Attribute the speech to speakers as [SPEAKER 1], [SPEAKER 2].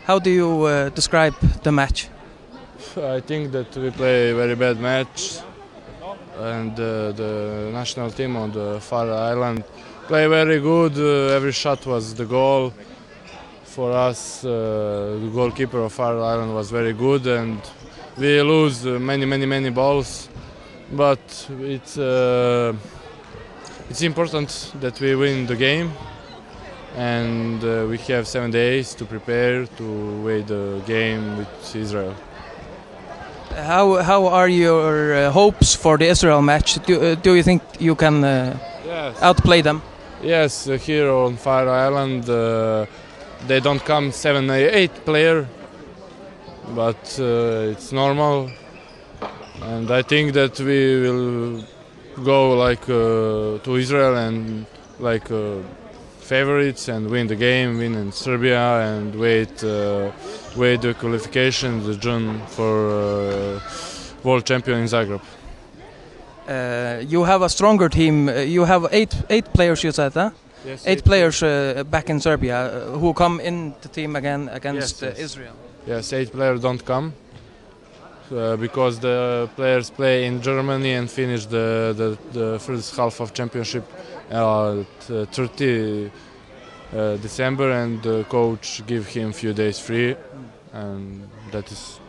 [SPEAKER 1] How do you describe the match?
[SPEAKER 2] I think that we play a very bad match, and the national team on the Faroe Island play very good. Every shot was the goal. For us, the goalkeeper of Faroe Island was very good, and we lose many balls. But it's important that we win the game, and we have 7 days to prepare to win the game with Israel.
[SPEAKER 1] How are your hopes for the Israel match? Do you think you can
[SPEAKER 2] Yes.
[SPEAKER 1] outplay them?
[SPEAKER 2] Yes, here on Faroe Island they don't come 7 or 8 player, but it's normal, and I think that we will go like to Israel and like favorites and win the game, win in Serbia, and wait the qualification the June for world champion in Zagreb.
[SPEAKER 1] You have a stronger team. You have eight players. You said, huh?
[SPEAKER 2] Yes,
[SPEAKER 1] eight players back in Serbia who come in the team again against
[SPEAKER 2] Yes.
[SPEAKER 1] Israel.
[SPEAKER 2] Yes, 8 players don't come because the players play in Germany and finish the first half of championship at 30 December, and the coach give him few days free, and that is